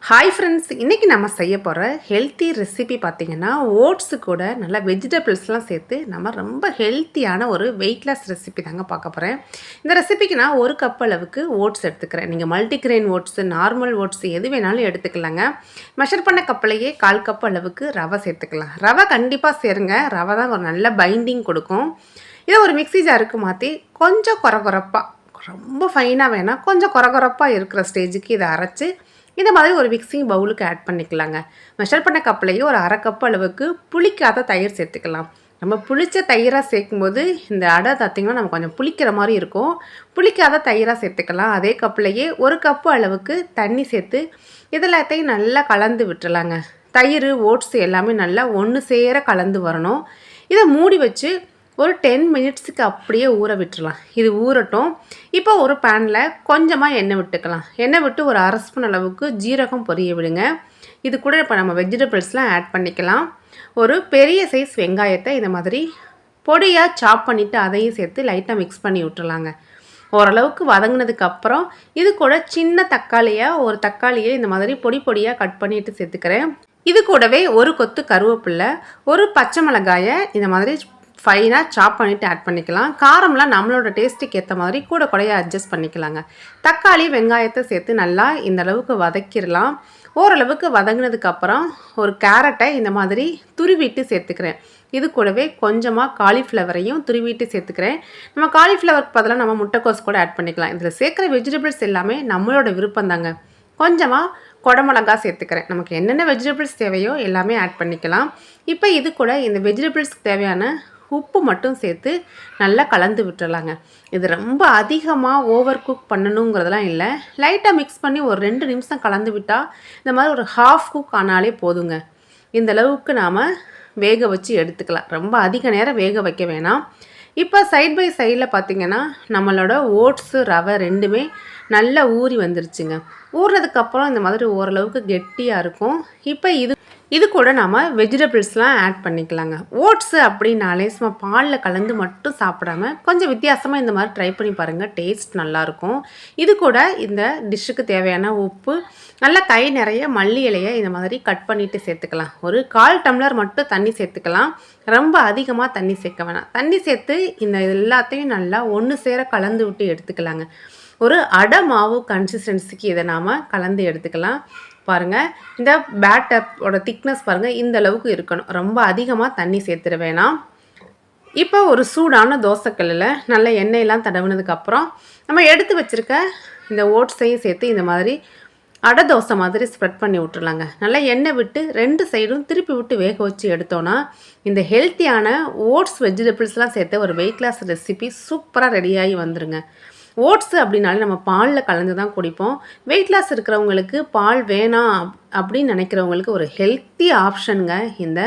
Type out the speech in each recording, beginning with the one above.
Hi friends, இன்றைக்கி நம்ம செய்ய போகிற ஹெல்த்தி ரெசிபி பார்த்திங்கன்னா ஓட்ஸு கூட நல்லா வெஜிடபிள்ஸ்லாம் சேர்த்து நம்ம ரொம்ப ஹெல்த்தியான ஒரு வெயிட்லெஸ் ரெசிபி தாங்க பார்க்க போகிறேன். இந்த ரெசிபிக்கு நான் 1 கப் அளவுக்கு ஓட்ஸ் எடுத்துக்கிறேன். நீங்கள் மல்டிக்ரெயின் ஓட்ஸு, நார்மல் ஓட்ஸு எது வேணாலும் எடுத்துக்கலாங்க. மெஷர் பண்ண கப்பிலேயே 1/4 கப் அளவுக்கு ரவை சேர்த்துக்கலாம். ரவை கண்டிப்பாக சேருங்க. ரவை தான் ஒரு நல்ல பைண்டிங் கொடுக்கும். இதை ஒரு மிக்ஸி ஜாருக்கு மாற்றி கொஞ்சம் கொரகொரப்பாக, ரொம்ப ஃபைனாக வேணாம், கொஞ்சம் கொரகொரப்பாக இருக்கிற ஸ்டேஜுக்கு இதை அரைச்சி இந்த மாதிரி ஒரு மிக்சிங் பவுலுக்கு ஆட் பண்ணிக்கலாங்க. மெஷர் பண்ண கப்லேயே ஒரு 1/2 கப் அளவுக்கு புளிக்காத தயிர் சேர்த்துக்கலாம். நம்ம புளிச்ச தயிராக சேர்க்கும்போது இந்த அடை பார்த்திங்கன்னா நம்ம கொஞ்சம் புளிக்கிற மாதிரி இருக்கும். புளிக்காத தயிராக சேர்த்துக்கலாம். அதே கப்லேயே 1 கப்பு அளவுக்கு தண்ணி சேர்த்து இதெல்லாத்தையும் நல்லா கலந்து விட்டுறலாங்க. தயிர், ஓட்ஸ் எல்லாமே நல்லா ஒன்று சேர கலந்து வரணும். இதை மூடி வச்சு ஒரு 10 மினிட்ஸுக்கு அப்படியே ஊற விட்டுறலாம். இது ஊறட்டும். இப்போ ஒரு பேனில் கொஞ்சமாக எண்ணெய் விட்டுக்கலாம். எண்ணெய் விட்டு ஒரு 1/2 ஸ்பூன் அளவுக்கு ஜீரகம் பொரிய விடுங்க. இது கூட இப்போ நம்ம வெஜிடபிள்ஸ்லாம் ஆட் பண்ணிக்கலாம். ஒரு பெரிய சைஸ் வெங்காயத்தை இந்த மாதிரி பொடியாக சாப் பண்ணிவிட்டு அதையும் சேர்த்து லைட்டாக மிக்ஸ் பண்ணி விட்டுறலாங்க. ஓரளவுக்கு வதங்கினதுக்கப்புறம் இது கூட சின்ன ஒரு தக்காளியை இந்த மாதிரி பொடி பொடியாக கட் பண்ணிவிட்டு சேர்த்துக்கிறேன். இது கூடவே ஒரு கொத்து கருவேப்பிலை, ஒரு பச்சை மிளகாயை இந்த மாதிரி ஃபைனாக சாப் பண்ணிவிட்டு ஆட் பண்ணிக்கலாம். காரம்லாம் நம்மளோட டேஸ்ட்டுக்கு ஏற்ற மாதிரி கூட கூடையாக அட்ஜஸ்ட் பண்ணிக்கலாங்க. தக்காளி, வெங்காயத்தை சேர்த்து நல்லா இந்த அளவுக்கு வதக்கிடலாம். ஓரளவுக்கு வதங்கினதுக்கப்புறம் ஒரு கேரட்டை இந்த மாதிரி துருவிட்டு சேர்த்துக்கிறேன். இது கூடவே கொஞ்சமாக காலிஃப்ளவரையும் துருவிட்டு சேர்த்துக்கிறேன். நம்ம காலிஃப்ளவருக்கு பதிலாக நம்ம முட்டைக்கோஸ் கூட ஆட் பண்ணிக்கலாம். இதில் சேர்க்குற வெஜிடபிள்ஸ் எல்லாமே நம்மளோட விருப்பம் தாங்க. கொஞ்சமாக குடமிளகா சேர்த்துக்கிறேன். நமக்கு என்னென்ன வெஜிடபிள்ஸ் தேவையோ எல்லாமே ஆட் பண்ணிக்கலாம். இப்போ இது கூட இந்த வெஜிடபிள்ஸ்க்கு தேவையான உப்பு மட்டும் சேர்த்து நல்லா கலந்து விட்டுறலாங்க. இது ரொம்ப அதிகமாக ஓவர் குக் பண்ணணுங்கிறதெல்லாம் இல்லை. லைட்டாக மிக்ஸ் பண்ணி ஒரு 2 நிமிஷம் கலந்து விட்டால் இந்த மாதிரி ஒரு ஹாஃப் குக் ஆனாலே போதுங்க. இந்த அளவுக்கு நாம் வேக வச்சு எடுத்துக்கலாம். ரொம்ப அதிக நேரம் வேக வைக்க வேணாம். இப்போ சைட் பை சைடில் பார்த்திங்கன்னா நம்மளோட ஓட்ஸு, ரவை ரெண்டுமே நல்லா ஊறி வந்துருச்சுங்க. ஊறினதுக்கப்புறம் இந்த மாதிரி ஓரளவுக்கு கெட்டியாக இருக்கும். இப்போ இது கூட நம்ம வெஜிடபிள்ஸ்லாம் ஆட் பண்ணிக்கலாங்க. ஓட்ஸு அப்படின்னாலே சும்மா பாலில் கலந்து மட்டும் சாப்பிடாம கொஞ்சம் வித்தியாசமாக இந்த மாதிரி ட்ரை பண்ணி பாருங்கள். டேஸ்ட் நல்லாயிருக்கும். இது கூட இந்த டிஷ்ஷுக்கு தேவையான உப்பு, நல்லா கை நிறைய மல்லி இலையை இந்த மாதிரி கட் பண்ணிவிட்டு சேர்த்துக்கலாம். ஒரு 1/4 டம்ளர் மட்டும் தண்ணி சேர்த்துக்கலாம். ரொம்ப அதிகமாக தண்ணி சேர்க்க வேணாம். தண்ணி சேர்த்து இந்த எல்லாத்தையும் நல்லா ஒன்று சேர கலந்து விட்டு எடுத்துக்கலாங்க. ஒரு அடை மாவு கன்சிஸ்டன்சிக்கு இதை நாம் கலந்து எடுத்துக்கலாம். பாருங்கள், இந்த பேட்டரோட திக்னஸ் பாருங்கள், இந்த அளவுக்கு இருக்கணும். ரொம்ப அதிகமாக தண்ணி சேர்த்துட வேணாம். இப்போ ஒரு சூடான தோசைக்கல்லில் நல்ல எண்ணெயெல்லாம் தடவினதுக்கப்புறம் நம்ம எடுத்து வச்சுருக்க இந்த ஓட்ஸையும் சேர்த்து இந்த மாதிரி அடை தோசை மாதிரி ஸ்ப்ரெட் பண்ணி விட்டுறலாங்க. நல்லா எண்ணெய் விட்டு 2 சைடும் திருப்பி விட்டு வேக வச்சு எடுத்தோன்னா இந்த ஹெல்த்தியான ஓட்ஸ் வெஜிடபிள்ஸ்லாம் சேர்த்து ஒரு வெயிட் லாஸ் ரெசிபி சூப்பராக ரெடியாகி வந்துருங்க. ஓட்ஸு அப்படின்னாலே நம்ம பாலில் கலந்து தான் குடிப்போம். வெயிட் லாஸ் இருக்கிறவங்களுக்கு, பால் வேணாம் அப்படின்னு நினைக்கிறவங்களுக்கு ஒரு ஹெல்த்தி ஆப்ஷனுங்க இந்த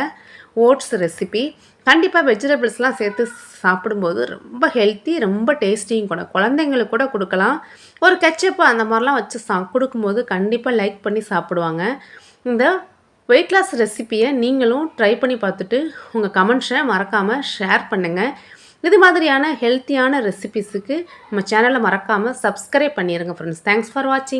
ஓட்ஸ் ரெசிபி. கண்டிப்பாக வெஜிடபிள்ஸ்லாம் சேர்த்து சாப்பிடும்போது ரொம்ப ஹெல்த்தி, ரொம்ப டேஸ்டியும் கூட. குழந்தைங்களுக்கு கூட கொடுக்கலாம். ஒரு கெச்சப்பு அந்த மாதிரிலாம் வச்சு கொடுக்கும்போது கண்டிப்பாக லைக் பண்ணி சாப்பிடுவாங்க. இந்த வெயிட் லாஸ் ரெசிப்பியை நீங்களும் ட்ரை பண்ணி பார்த்துட்டு உங்கள் கமெண்ட்ஸை மறக்காமல் ஷேர் பண்ணுங்கள். இது மாதிரியான ஹெல்த்தியான ரெசிபிஸுக்கு நம்ம சேனலை மறக்காமல் சப்ஸ்கிரைப் பண்ணிடுங்க ஃப்ரெண்ட்ஸ். தேங்க்ஸ் ஃபார் வாட்சிங்.